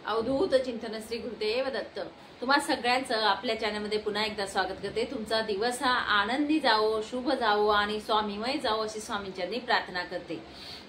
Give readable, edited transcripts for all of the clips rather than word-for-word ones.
अवधूत चिंतन श्री गुरुदेव दत्त। तुम्हा सगळ्यांचं आपल्या चॅनलमध्ये पुन्हा एकदा स्वागत करते। तुमचा दिवस हा आनंदी जावो, शुभ जावो आणि स्वामीमय जावो अशी स्वामींचरणी प्रार्थना करते।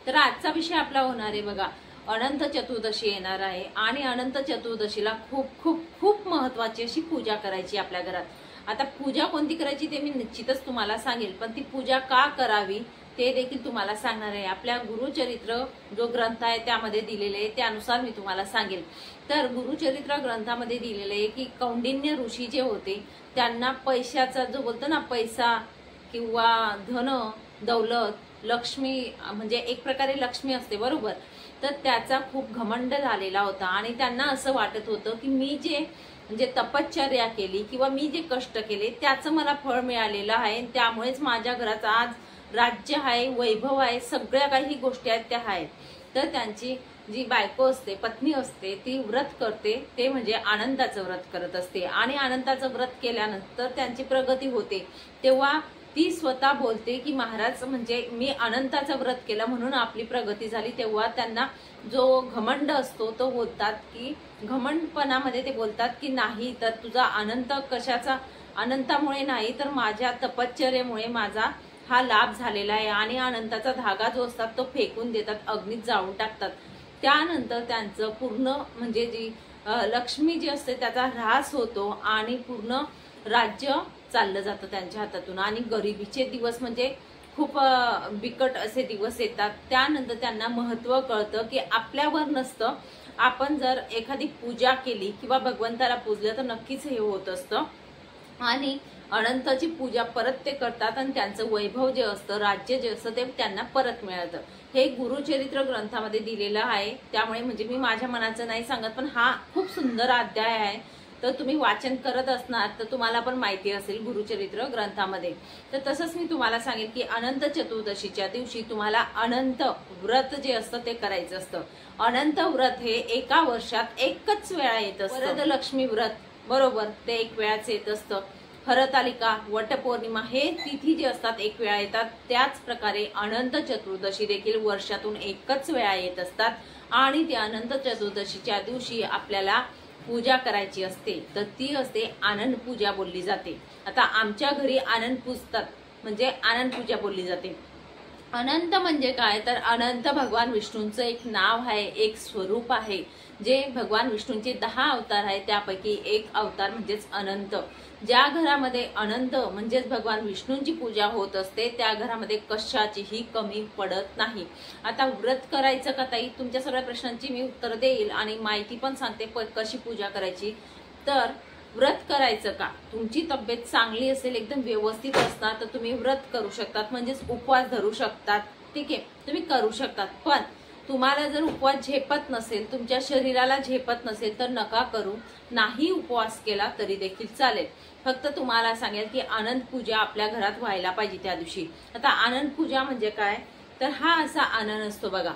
तर आजचा विषय आपला होणार आहे बघा, अनंत चतुर्दशी येणार आहे आणि अनंत चतुर्दशीला खूप खूप खूप महत्त्वाची अशी पूजा करायची आपल्या घरात। आता पूजा कोणती करायची ते मी निश्चितच तुम्हाला सांगेल, पण ती पूजा का करावी ते देखील तुम्हाला सांगणार आहे। आपल्या गुरुचरित्र जो ग्रंथ आहे त्यामध्ये दिलेले आहे त्यानुसार मी तुम्हाला सांगेल। तर गुरुचरित्र ग्रंथामध्ये दिलेले आहे की कौंडिन्य ऋषी जे होते त्यांना पैशाचा जो बोलतो ना, पैसा किंवा धन दौलत लक्ष्मी म्हणजे एक प्रकारे लक्ष्मी असते बरोबर, तर त्याचा खूप घमंड झालेला होता आणि त्यांना असं वाटत होतं की मी जे म्हणजे तपश्चर्या केली किंवा मी जे कष्ट केले त्याचं मला फळ मिळालेलं आहे, त्यामुळेच माझ्या घरात आज राज्य आहे, वैभव आहे, सगळ्या काही गोष्टी आहेत त्या आहेत। तर त्यांची जी बायको असते, पत्नी असते, ती व्रत करते, ते म्हणजे आनंदाचं व्रत करत असते आणि आनंदाचं व्रत केल्यानंतर त्यांची प्रगती होते। तेव्हा ती स्वतः बोलते की महाराज म्हणजे मी अनंताचं व्रत केलं म्हणून आपली प्रगती झाली। तेव्हा त्यांना जो घमंड असतो तो बोलतात की घमंडपणामध्ये ते बोलतात की नाही तर तुझा अनंत कशाचा, अनंतामुळे नाही तर माझ्या तपश्चर्येमुळे माझा हा लाभ झालेला आहे आणि अनंताचा धागा जो असतात तो फेकून देतात, अग्नीत जाळून टाकतात। त्यानंतर त्यांचं पूर्ण म्हणजे जी लक्ष्मी जी असते त्याचा ऱ्हास होतो आणि पूर्ण राज्य चाललं जातं त्यांच्या हातातून आणि गरिबीचे दिवस म्हणजे खूप बिकट असे दिवस येतात। त्यानंतर त्यांना महत्त्व कळतं की आपल्यावर नसतं, आपण जर एखादी पूजा केली किंवा भगवंताला पूजलं तर नक्कीच हे होत असतं आणि अनंताची पूजा परत ते करतात आणि त्यांचं वैभव जे असतं, राज्य जे असतं ते त्यांना परत मिळतं। हे गुरुचरित्र ग्रंथामध्ये दिलेलं आहे, त्यामुळे म्हणजे मी माझ्या मनाचं नाही सांगत, पण हा खूप सुंदर अध्याय आहे। तर तुम्ही वाचन करत असणार तर तुम्हाला पण माहिती असेल गुरुचरित्र ग्रंथामध्ये। तर तसंच मी तुम्हाला सांगेल की अनंत चतुर्दशीच्या दिवशी तुम्हाला अनंत व्रत जे असतं ते करायचं असतं। अनंत व्रत हे एका वर्षात एकच वेळा येत असतं। वरदलक्ष्मी व्रत बरोबर ते एक वेळाच येत असतं। हरतालिका, वटपौर्णिमा हे तिथी जे असतात एक वेळा येतात, त्याच प्रकारे अनंत चतुर्दशी देखील वर्षातून एकच वेळा येत असतात आणि त्या अनंत चतुर्दशीच्या दिवशी आपल्याला पूजा करायची असते, तर ती असते आनंद पूजा बोलली जाते। आता आमच्या घरी आनंद पूजतात म्हणजे आनंद पूजा बोलली जाते। अनंत म्हणजे काय तर अनंत भगवान विष्णूंचं एक नाव आहे, एक स्वरूप आहे। जे भगवान विष्णूंचे 10 अवतार आहेत त्यापैकी एक अवतार म्हणजेच अनंत। ज्या घरामध्ये अनंत म्हणजेच भगवान विष्णूंची पूजा होत असते त्या घरामध्ये कशाचीही कमी पडत नाही। आता व्रत करायचं का ताई, तुमच्या सगळ्या प्रश्नांची मी उत्तर देईल आणि माहिती पण सांगते कशी पूजा करायची। तर व्रत करायचं का, तुमची तब्येत चांगली असेल, एकदम व्यवस्थित असणार तर तुम्ही व्रत करू शकतात म्हणजेच उपवास धरू शकतात, ठीक आहे, तुम्ही करू शकतात। पण तुम्हाला जर उपवास झेपत नसेल, तुमच्या शरीराला झेपत नसेल तर नका करू, नाही उपवास केला तरी देखील चालेल। फक्त तुम्हाला सांगेल की आनंद पूजा आपल्या घरात व्हायला पाहिजे त्या दिवशी। आता आनंद पूजा म्हणजे काय तर हा असा आनंद असतो बघा,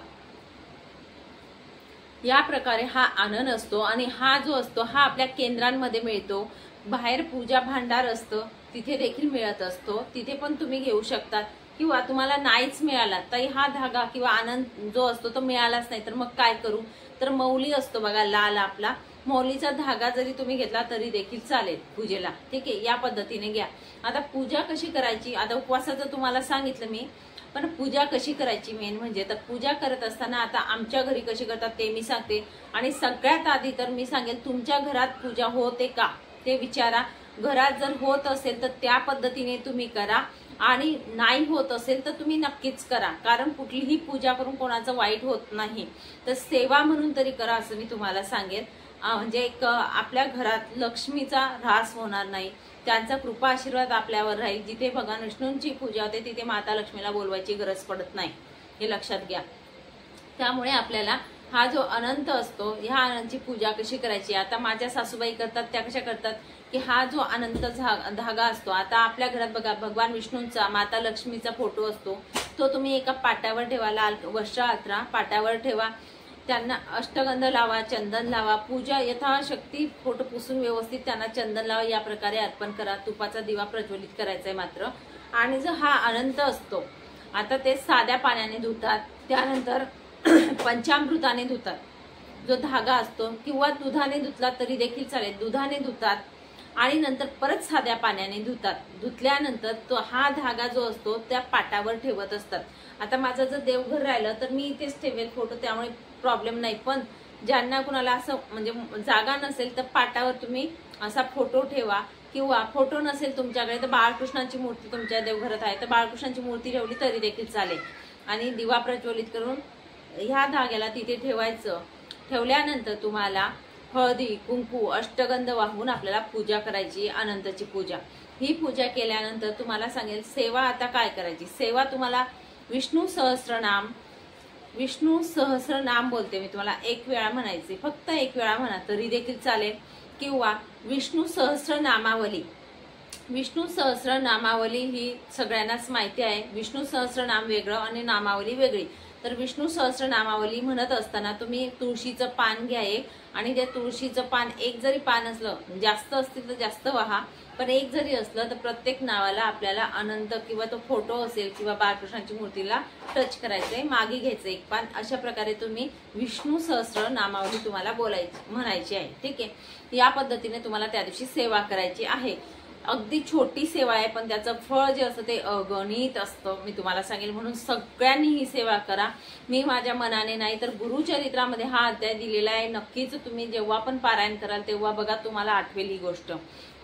या प्रकारे हा आनंद असतो आणि हा जो असतो हा आपल्या केंद्रांमध्ये मिळतो। बाहेर पूजा भांडार असतं तिथे देखील मिळत असतो, तिथे पण तुम्ही घेऊ शकतात किंवा तुम्हाला नाहीच मिळाला तर हा धागा किंवा आनंद जो असतो तो मिळालाच नाही तर मग काय करू तर मौली असतो बघा लाल, आपला मौलीचा धागा जरी तुम्ही घेतला तरी देखील चालेल पूजेला, ठीक आहे, या पद्धतीने घ्या। आता पूजा कशी करायची, आता उपवासाचं तुम्हाला सांगितलं मी, पण पूजा कशी करायची मेन म्हणजे तर पूजा करत असताना आता आमच्या घरी कशी करतात ते मी सांगते आणि सगळ्यात आधी तर मी सांगेल तुमच्या घरात पूजा होते का ते विचारा। घरात जर होत असेल तर त्या पद्धतीने तुम्ही करा आणि नाही होत असेल तर तुम्ही नक्कीच करा, कारण कुठलीही पूजा करून कोणाचं वाईट होत नाही, तर सेवा म्हणून तरी करा असं मी तुम्हाला सांगेन। म्हणजे एक आपल्या घरात लक्ष्मीचा ऱ्हास होणार नाही, त्यांचा कृपा आशीर्वाद आपल्यावर राहील। जिथे भगवान विष्णूंची पूजा होते तिथे माता लक्ष्मीला बोलवायची गरज पडत नाही, हे लक्षात घ्या। त्यामुळे आपल्याला हा जो अनंत असतो ह्या अनंतची पूजा कशी करायची, आता माझ्या सासूबाई करतात त्या कशा करतात की हा जो अनंत धागा असतो, आता आपल्या घरात बघा भगवान विष्णूंचा माता लक्ष्मीचा फोटो असतो, तो तुम्ही एका पाटावर ठेवा, लाल वस्त्र अथरा पाटावर ठेवा, त्यांना अष्टगंध लावा, चंदन लावा, पूजा यथाशक्ती फोटो पुसून व्यवस्थित त्यांना चंदन लावा, या प्रकारे अर्पण करा। तुपाचा दिवा प्रज्वलित करायचा आहे मात्र। आणि जो हा अनंत असतो आता ते साध्या पाण्याने धुतात, त्यानंतर पंचामृताने धुतात, जो धागा असतो, किंवा दुधाने धुतला तरी देखील चालेल, दुधाने धुतात आणि नंतर परत साध्या पाण्याने धुतात. धुतल्यानंतर तो हा धागा जो असतो त्या पाटावर ठेवत असतात. आता माझं जर देवघर राहिलं तर मी इथेच ठेवेल फोटो, त्यामुळे प्रॉब्लेम नाही. पण ज्यांना कुणाला असं म्हणजे जागा नसेल तर पाटावर तुम्ही असा फोटो ठेवा, किंवा फोटो नसेल तुमच्याकडे तर बाळकृष्णाची मूर्ती तुमच्या देवघरात आहे तर बाळकृष्णाची मूर्ती ठेवली तरी देखील चालेल. आणि दिवा प्रज्वलित करून ह्या धाग्याला तिथे ठेवायचं. ठेवल्यानंतर तुम्हाला हळदी कुंकू अष्टगंध वाहून आपल्याला पूजा करायची, अनंतची पूजा. ही पूजा केल्यानंतर तुम्हाला सांगेल सेवा आता काय करायची. सेवा तुम्हाला विष्णू सहस्रनाम बोलते मी तुम्हाला, एक वेळा म्हणायचे, फक्त एक वेळा म्हणा तरी देखील चालेल, किंवा विष्णू सहस्रनामावली. विष्णू सहस्रनामावली ही सगळ्यांनाच माहिती आहे. विष्णू सहस्रनाम वेगळं आणि नामावली वेगळी. तर विष्णू सहस्रनामावली म्हणत असताना तुम्ही तुळशीचं पान घ्या एक, आणि त्या तुळशीचं पान एक जरी पान असलं, जास्त असतील तर जास्त वाहा, पण एक जरी असलं तर प्रत्येक नावाला आपल्याला अनंत किंवा तो फोटो असेल किंवा बाळकृष्णाची मूर्तीला टच करायचंय, मागे घ्यायचं एक पान. अशा प्रकारे तुम्ही विष्णू सहस्र नामावली तुम्हाला म्हणायची आहे. ठीक आहे. या पद्धतीने तुम्हाला त्या दिवशी सेवा करायची आहे. अगदी छोटी सेवा आहे, पण त्याचं फळ जे असतं ते अगणित असतं. मी तुम्हाला सांगेल, म्हणून सगळ्यांनी ही सेवा करा. मी माझ्या मनाने नाही तर गुरुचरित्रामध्ये हा अध्याय दिलेला आहे. नक्कीच तुम्ही जेव्हा पण पारायण कराल तेव्हा बघा, तुम्हाला आठवेल ही गोष्ट.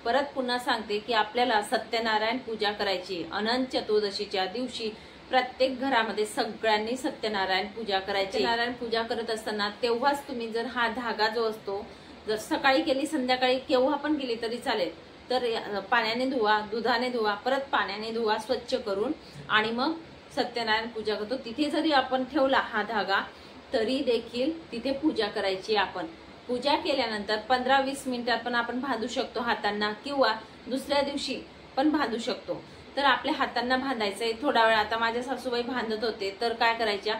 परत पुन्हा सांगते की आपल्याला सत्यनारायण पूजा करायची. अनंत चतुर्दशीच्या दिवशी प्रत्येक घरामध्ये सगळ्यांनी सत्यनारायण पूजा करायची. सत्यनारायण पूजा करत असताना तेव्हाच तुम्ही जर हा धागा जो असतो, जर सकाळी केली संध्याकाळी केव्हा पण केली तरी चालेल, तर पाण्याने धुवा, दुधाने धुवा, परत पाण्याने धुवा स्वच्छ करून, आणि मग सत्यनारायण पूजा करतो. तिथे जरी आपण ठेवला हा धागा तरी देखील तिथे पूजा करायची. आपण पूजा केल्यानंतर 15-20 मिनिटात पण आपण बांधू शकतो हातांना, किंवा दुसऱ्या दिवशी पण बांधू शकतो. तर आपल्या हातांना बांधायचंय थोडा वेळ. आता माझ्या सासूबाई बांधत होते तर काय करायच्या,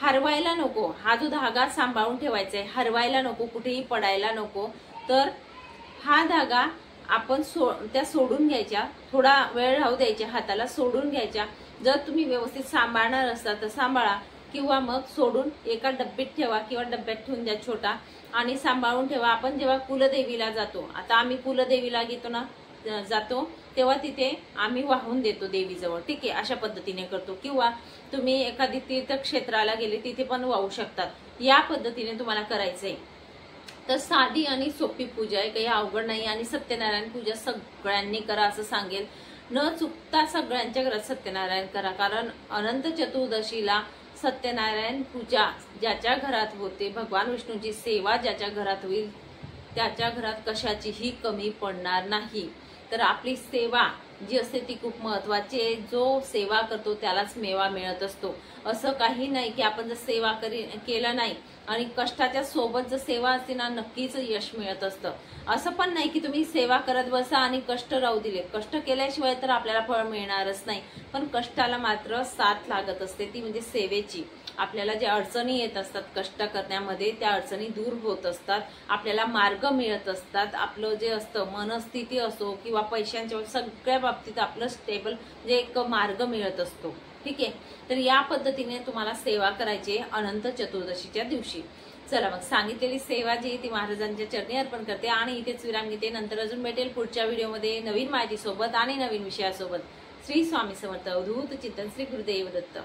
हरवायला नको, हा जो धागा सांभाळून ठेवायचा आहे, हरवायला नको, कुठेही पडायला नको. तर हा धागा आपण त्या सोडून घ्यायच्या, थोडा वेळ राहू द्यायच्या, हाताला सोडून घ्यायच्या. जर तुम्ही व्यवस्थित सांभाळणार असता तर सांभाळा, किंवा मग सोडून एका डब्यात ठेवा, किंवा डब्यात ठेवून द्या छोटा, आणि सांभाळून ठेवा. आपण जेव्हा कुलदेवीला जातो, आता आम्ही कुलदेवीला जातो तेव्हा तिथे आम्ही वाहून देतो देवीजवळ. ठीक आहे, अशा पद्धतीने करतो. किंवा तुम्ही एखादी तीर्थक्षेत्राला गेले तिथे पण वाहू शकतात. या पद्धतीने तुम्हाला करायचंय. तर साधी आणि सोपी पूजा आहे, काही अवघड नाही. आणि सत्यनारायण पूजा सगळ्यांनी करा असं सांगेल. न चुकता सगळ्यांच्या घरात सत्यनारायण करा, कारण अनंत चतुर्दशीला सत्यनारायण पूजा ज्याच्या घरात होते, भगवान विष्णूची सेवा ज्याच्या घरात होईल, त्याच्या घरात कशाचीही कमी पडणार नाही. तर आपली सेवा जी असते ती खूप महत्वाची आहे. जो सेवा करतो त्यालाच मेवा मिळत असतो. असं काही नाही की आपण जर सेवा केलं नाही आणि कष्टाच्या सोबत जर सेवा असते ना, नक्कीच यश मिळत असतं. असं पण नाही की तुम्ही सेवा करत बसा आणि कष्ट राहू दिले. कष्ट केल्याशिवाय तर आपल्याला फळ मिळणारच नाही, पण कष्टाला मात्र साथ लागत असते, ती म्हणजे सेवेची. आपल्याला जे अडचणी येत असतात कष्ट करण्यामध्ये, त्या अडचणी दूर होत असतात, आपल्याला मार्ग मिळत असतात. आपलं जे असतं मनस्थिती असो किंवा पैशांच्या सगळ्या बाबतीत आपलं स्टेबल जे एक मार्ग मिळत असतो. ठीक आहे. तर या पद्धतीने तुम्हाला सेवा करायची अनंत चतुर्दशीच्या दिवशी. चला मग, सांगितलेली सेवा जी ती महाराजांच्या चरणी अर्पण करते आणि इथेच विराम घेते. नंतर अजून भेटेल पुढच्या व्हिडिओमध्ये नवीन माहिती सोबत आणि नवीन विषयासोबत. श्री स्वामी समर्थ. अवधूत चिंतन. श्री गुरुदेव दत्त.